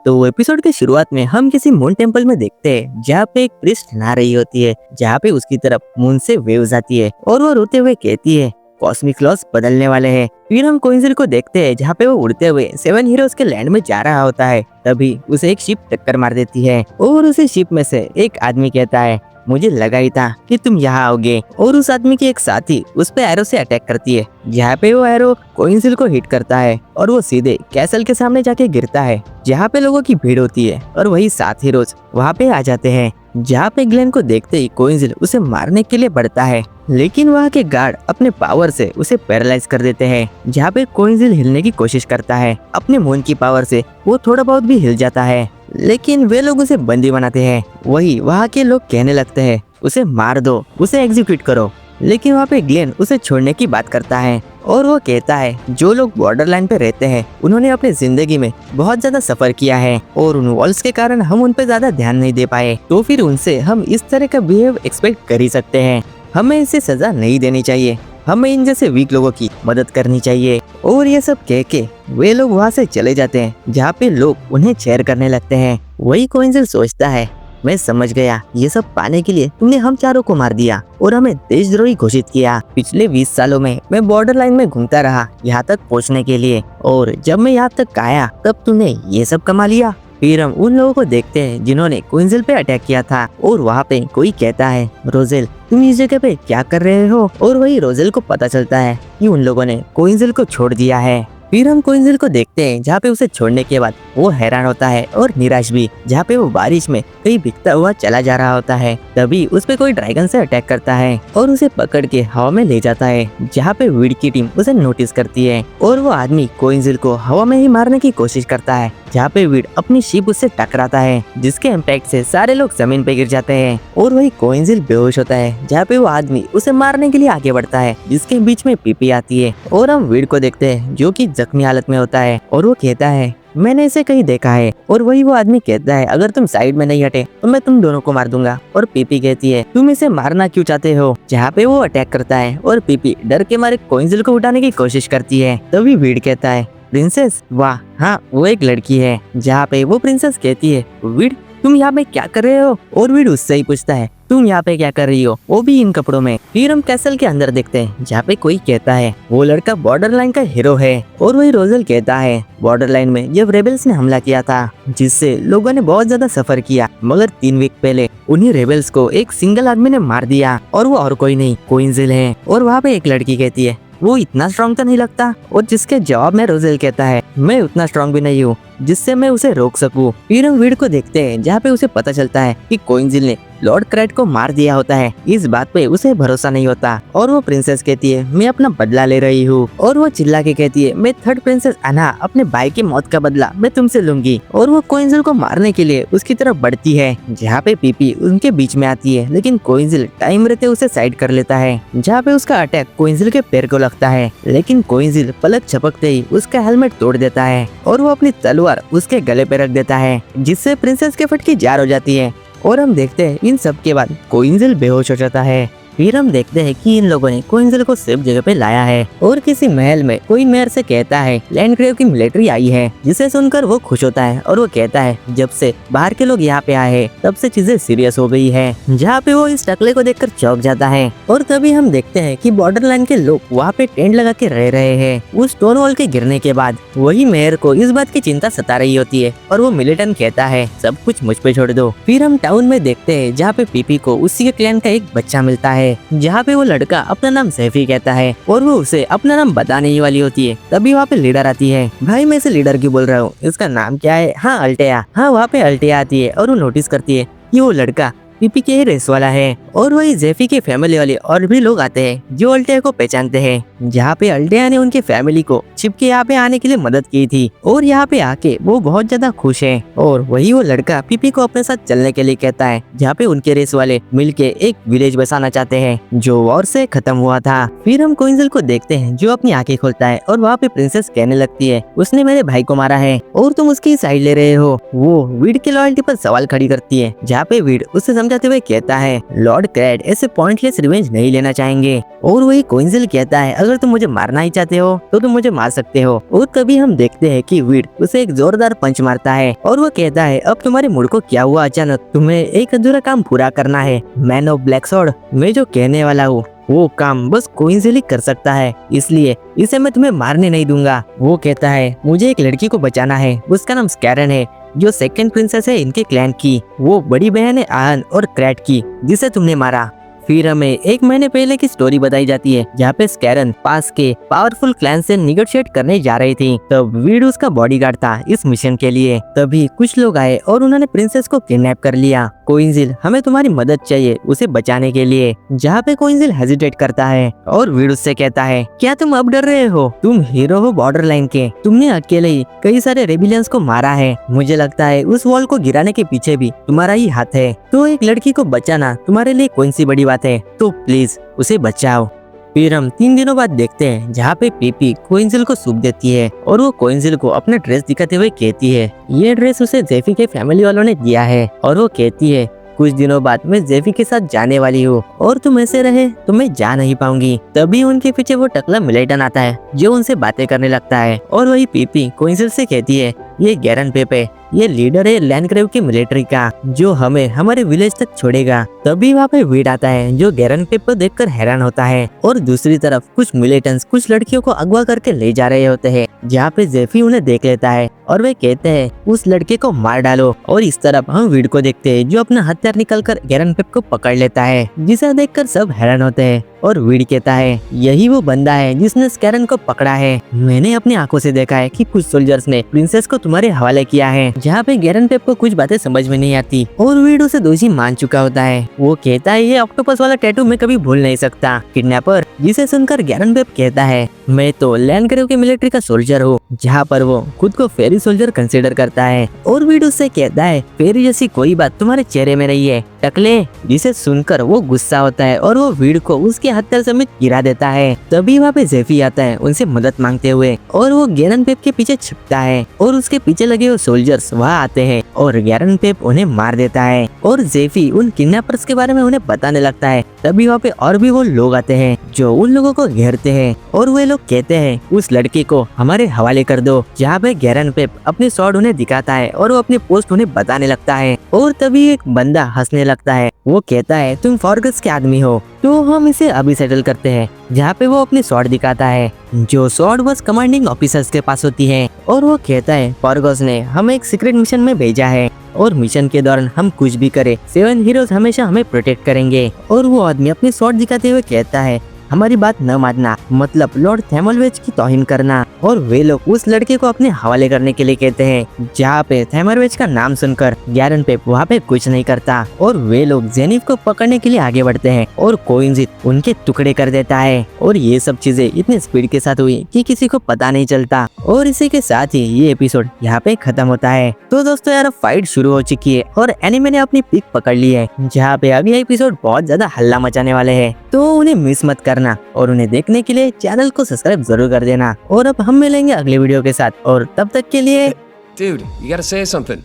तो एपिसोड के शुरुआत में हम किसी मून टेम्पल में देखते हैं जहाँ पे एक प्रिस्ट नहा रही होती है, जहाँ पे उसकी तरफ मून से वेव्स आती है और वो रोते हुए कहती है कॉस्मिक लॉस बदलने वाले हैं। फिर हम कोइंसिल को देखते हैं जहाँ पे वो उड़ते हुए 7 हीरोज के लैंड में जा रहा होता है। तभी उसे एक शिप टक्कर मार देती है और उसी शिप में से एक आदमी कहता है मुझे लगा ही था कि तुम यहाँ आओगे। और उस आदमी की एक साथी उस पे एरो से अटैक करती है, जहाँ पे वो एरो कोइंसिल को हिट करता है और वो सीधे कैसल के सामने जाके गिरता है, जहाँ पे लोगों की भीड़ होती है और वही 7 हीरोज वहाँ पे आ जाते हैं। जहाँ पे ग्लेन को देखते ही कोइंसिल उसे मारने के लिए बढ़ता है, लेकिन वहाँ के गार्ड अपने पावर से उसे पैरालाइज कर देते हैं। जहाँ पे कोइंसिल हिलने की कोशिश करता है, अपने मून की पावर से वो थोड़ा बहुत भी हिल जाता है, लेकिन वे लोग उसे बंदी बनाते हैं। वही वहाँ के लोग कहने लगते हैं उसे मार दो, उसे एग्जीक्यूट करो, लेकिन वहाँ पे ग्लेन उसे छोड़ने की बात करता है और वो कहता है जो लोग बॉर्डर लाइन पे रहते हैं उन्होंने अपनी जिंदगी में बहुत ज्यादा सफर किया है और उन वॉल्स के कारण हम उन पे ज्यादा ध्यान नहीं दे पाए, तो फिर उनसे हम इस तरह का बिहेव एक्सपेक्ट कर ही सकते हैं। हमें इसे सजा नहीं देनी चाहिए, हमें इन जैसे वीक लोगों की मदद करनी चाहिए। और ये सब कह के वे लोग वहाँ से चले जाते हैं, जहाँ पे लोग उन्हें चेयर करने लगते हैं। वही कोइंसिल सोचता है मैं समझ गया, ये सब पाने के लिए तुमने हम चारों को मार दिया और हमें देशद्रोही घोषित किया। पिछले 20 सालों में मैं बॉर्डर लाइन में घूमता रहा यहाँ तक पहुँचने के लिए, और जब मैं यहाँ तक आया तब तुमने ये सब कमा लिया। फिर हम उन लोगों को देखते हैं जिन्होंने कोइंसिल पे अटैक किया था, और वहाँ पे कोई कहता है रोजेल तुम इस जगह पे क्या कर रहे हो, और वही रोजेल को पता चलता है कि उन लोगों ने कोइंसिल को छोड़ दिया है। फिर हम कोइंसिल को देखते हैं जहाँ पे उसे छोड़ने के बाद वो हैरान होता है और निराश भी, जहाँ पे वो बारिश में कहीं भीगता हुआ चला जा रहा होता है। तभी उस पे कोई ड्रैगन से अटैक करता है और उसे पकड़ के हवा में ले जाता है, जहाँ पे वीड की टीम उसे नोटिस करती है और वो आदमी कोइंसिल को हवा में ही मारने की कोशिश करता है, जहाँ पे वीड अपनी शिप उससे टकराता है, जिसके इम्पैक्ट से सारे लोग जमीन पे गिर जाते हैं और वही कोइंसिल बेहोश होता है। जहाँ पे वो आदमी उसे मारने के लिए आगे बढ़ता है, जिसके बीच में पीपी आती है और हम वीड को देखते हैं जो कि जख्मी हालत में होता है और वो कहता है मैंने इसे कहीं देखा है। और वही वो आदमी कहता है अगर तुम साइड में नहीं हटे तो मैं तुम दोनों को मार दूंगा। और पीपी कहती है तुम इसे मारना क्यों चाहते हो, जहाँ पे वो अटैक करता है और पीपी डर के मारे कोइंसिल को उठाने की कोशिश करती है। तभी वीड कहता है प्रिंसेस, वाह हाँ वो एक लड़की है। जहाँ पे वो प्रिंसेस कहती है वीड तुम यहाँ पे क्या कर रहे हो, और वीड उससे ही पूछता है तुम यहाँ पे क्या कर रही हो, वो भी इन कपड़ों में। फिर हम कैसल के अंदर देखते हैं जहाँ पे कोई कहता है वो लड़का बॉर्डर लाइन का हीरो है, और वही रोजेल कहता है बॉर्डर लाइन में जब रेबल्स ने हमला किया था जिससे लोगों ने बहुत ज्यादा सफर किया, मगर 3 वीक पहले उन्हीं रेबल्स को एक सिंगल आदमी ने मार दिया और वो और कोई नहीं कोइंसिल है। और वहाँ पे एक लड़की कहती है वो इतना स्ट्रॉन्ग तो नहीं लगता, और जिसके जवाब में रोजेल कहता है मैं उतना स्ट्रॉन्ग भी नहीं हूँ जिससे मैं उसे रोक सकूं। फिर हम वीड को देखते हैं जहाँ पे उसे पता चलता है कि कोइंसिल ने लॉर्ड क्रेट को मार दिया होता है। इस बात पे उसे भरोसा नहीं होता और वो प्रिंसेस कहती है मैं अपना बदला ले रही हूँ, और वो चिल्ला के कहती है मैं थर्ड प्रिंसेस अना अपने भाई की मौत का बदला मैं तुमसे लूंगी। और वो कोइंसिल को मारने के लिए उसकी तरफ बढ़ती है, जहाँ पे पीपी उनके बीच में आती है, लेकिन कोइंसिल टाइम रहते उसे साइड कर लेता है, जहाँ पे उसका अटैक कोइंसिल के पैर को लगता है, लेकिन कोइंसिल पलक झपकते ही उसका हेलमेट तोड़ देता है और वो अपनी तलवार उसके गले पे रख देता है, जिससे प्रिंसेस के फटकी जार हो जाती है। और हम देखते हैं इन सब के बाद कोइंसिल बेहोश हो जाता है। फिर हम देखते हैं कि इन लोगों ने कोइंसिल को सेफ जगह पे लाया है, और किसी महल में कोई मेयर से कहता है लैंडग्रेव की मिलिट्री आई है, जिसे सुनकर वो खुश होता है और वो कहता है जब से बाहर के लोग यहाँ पे आए हैं तब से चीजें सीरियस हो गई है, जहाँ पे वो इस टकले को देखकर चौंक जाता है। और तभी हम देखते हैं कि बॉर्डर लाइन के लोग वहाँ पे टेंट लगा के रह रहे हैं उस स्टोन वॉल के गिरने के बाद। वही मेयर को इस बात की चिंता सता रही होती है और वो मिलिटेंट कहता है सब कुछ मुझ पे छोड़ दो। फिर हम टाउन में देखते हैं जहाँ पे पीपी को उसी के क्लैन का एक बच्चा मिलता है, जहाँ पे वो लड़का अपना नाम सैफी कहता है और वो उसे अपना नाम बताने ही वाली होती है। तभी वहाँ पे लीडर आती है। भाई मैं इसे लीडर क्यों बोल रहा हूँ, इसका नाम क्या है, हाँ अल्टेया। हाँ वहाँ पे अल्टेया आती है और वो नोटिस करती है कि वो लड़का पीपी के ही रेस वाला है, और वही जेफी के फैमिली वाले और भी लोग आते हैं जो अल्टेया को पहचानते हैं, जहाँ पे अल्टेया ने उनके फैमिली को शिप के यहाँ पे आने के लिए मदद की थी, और यहाँ पे आके वो बहुत ज्यादा खुश है। और वही वो लड़का पीपी को अपने साथ चलने के लिए कहता है, जहाँ पे उनके रेस वाले मिलके एक विलेज बसाना चाहते हैं जो वॉर से खत्म हुआ था। फिर हम कोइंसिल को देखते हैं जो अपनी आंखें खोलता है और वहाँ पे प्रिंसेस कहने लगती है उसने मेरे भाई को मारा है और तुम उसकी साइड ले रहे हो। वो वीड की लॉयल्टी पर सवाल खड़ी करती है, जहाँ पे वीड उससे समझाते हुए कहता है लॉर्ड क्रैड ऐसे पॉइंटलेस रिवेंज नहीं लेना चाहेंगे। और वही कोइंसिल कहता है अगर तुम मुझे मारना ही चाहते हो तो तुम मुझे मार सकते हो। और तभी हम देखते हैं कि वीड उसे एक जोरदार पंच मारता है और वो कहता है अब तुम्हारे मूड को क्या हुआ अचानक, तुम्हें एक अधूरा काम पूरा करना है मैन ऑफ ब्लैक सॉर्ड। मैं जो कहने वाला हूँ वो काम बस कोइंसिल ही कर सकता है, इसलिए इसे मैं तुम्हें मारने नहीं दूंगा। वो कहता है मुझे एक लड़की को बचाना है, उसका नाम स्कैरन है जो सेकंड प्रिंसेस है इनके क्लैन की। वो बड़ी बहन है आहन और क्रैट की जिसे तुमने मारा। फिर हमें 1 महीने पहले की स्टोरी बताई जाती है जहाँ पे स्कैरन पास के पावरफुल क्लैन से निगोशिएट करने जा रही थी। तब वीड उसका बॉडीगार्ड था इस मिशन के लिए। तभी कुछ लोग आए और उन्होंने प्रिंसेस को किडनैप कर लिया। कोइंसिल हमें तुम्हारी मदद चाहिए उसे बचाने के लिए। जहाँ पे कोइंसिल हेजिटेट करता है और वीड उससे कहता है क्या तुम अब डर रहे हो, तुम हीरो हो बॉर्डर लाइन के, तुमने अकेले ही कई सारे रेबिलियंस को मारा है। मुझे लगता है उस वॉल को गिराने के पीछे भी तुम्हारा ही हाथ है, तो एक लड़की को बचाना तुम्हारे लिए कौन सी बड़ी बात है, तो प्लीज उसे बचाओ। फिर हम 3 दिनों बाद देखते हैं जहाँ पे पीपी कोइंसिल को सूप देती है और वो कोइंसिल को अपना ड्रेस दिखाते हुए कहती है ये ड्रेस उसे जेफी के फैमिली वालों ने दिया है। और वो कहती है कुछ दिनों बाद मैं जेफी के साथ जाने वाली हूँ और तुम ऐसे रहे तो मैं जा नहीं पाऊंगी। तभी उनके पीछे वो टकला मिलेटन आता है जो उनसे बातें करने लगता है और वही पीपी कोइंसिल से कहती है ये गैरन पेप है, ये लीडर है लैंडग्रेव की मिलिट्री का जो हमें हमारे विलेज तक छोड़ेगा। तभी वहाँ पे वीड आता है जो गैरन पेप को देखकर हैरान होता है और दूसरी तरफ कुछ मिलिटेंट्स कुछ लड़कियों को अगवा करके ले जा रहे होते हैं जहाँ पे जेफी उन्हें देख लेता है और वे कहते हैं उस लड़के को मार डालो। और इस तरफ हम वीड को देखते हैं जो अपना हथियार निकालकर गैरन पेप को पकड़ लेता है जिसे देखकर सब हैरान होते हैं। और वीड कहता है यही वो बंदा है जिसने स्कैरन को पकड़ा है, मैंने अपनी आंखों से देखा है कि कुछ सोल्जर्स ने प्रिंसेस को तुम्हारे हवाले किया है। जहाँ पे गैरन पेप को कुछ बातें समझ में नहीं आती और वीड उसे दोषी मान चुका होता है। वो कहता है ये ऑक्टोपस वाला टैटू मैं कभी भूल नहीं सकता किडनैपर, जिसे सुनकर गैरन पेप कहता है मैं तो लैंडग्रेव के मिलिट्री का सोल्जर हूँ, जहाँ पर वो खुद को फेरी सोल्जर कंसिडर करता है। और वीड उससे कहता है फेरी जैसी कोई बात तुम्हारे चेहरे में नहीं है टकले, जिसे सुनकर वो गुस्सा होता है और वो वीड को उसके हथियार समेत गिरा देता है। तभी वहाँ पे जेफी आता है उनसे मदद मांगते हुए और वो गैरन पेप के पीछे छिपता है और उसके पीछे लगे हुए सोल्जर्स वहाँ आते हैं और गैरन पेप उन्हें मार देता है और जेफी उन किडनैपर्स के बारे में उन्हें बताने लगता है। तभी वहाँ पे और भी वो लोग आते हैं जो उन लोगों को घेरते हैं और वे लोग कहते हैं उस लड़के को हमारे हवाले कर दो। जहाँ पे गैरन पेप अपने स्वॉर्ड उन्हें दिखाता है और वो अपनी पोस्ट उन्हें बताने लगता है। और तभी एक बंदा हंसने लगता है, वो कहता है तुम फॉर्गस के आदमी हो तो हम इसे अभी सेटल करते हैं। जहाँ पे वो अपनी स्वॉर्ड दिखाता है जो स्वॉर्ड बस कमांडिंग ऑफिसर्स के पास होती है और वो कहता है फॉर्गस ने हमें एक सीक्रेट मिशन में भेजा है और मिशन के दौरान हम कुछ भी करें 7 हीरोज हमेशा हमें प्रोटेक्ट करेंगे। और वो आदमी अपनी स्वॉर्ड दिखाते हुए कहता है हमारी बात न मानना मतलब लॉर्ड थैमरवेज की तौहीन करना। और वे लोग उस लड़के को अपने हवाले करने के लिए कहते हैं। जहाँ पे थैमरवेज का नाम सुनकर गैरन पेप वहाँ पे कुछ नहीं करता और वे लोग जेनिफ को पकड़ने के लिए आगे बढ़ते हैं और कोइंसिल उनके टुकड़े कर देता है। और ये सब चीजें इतनी स्पीड के साथ हुई कि किसी को पता नहीं चलता। और इसी के साथ ही ये एपिसोड यहाँ पे खत्म होता है। तो दोस्तों यार फाइट शुरू हो चुकी है और एनिमे ने अपनी पीक पकड़ ली है, जहाँ पे अगला एपिसोड बहुत ज्यादा हल्ला मचाने वाले हैं। तो उन्हें मिस मत करना और उन्हें देखने के लिए चैनल को सब्सक्राइब जरूर कर देना। और अब हम मिलेंगे अगले वीडियो के साथ और तब तक के लिए Dude, you gotta say something.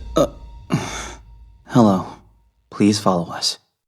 Hello. Please follow us.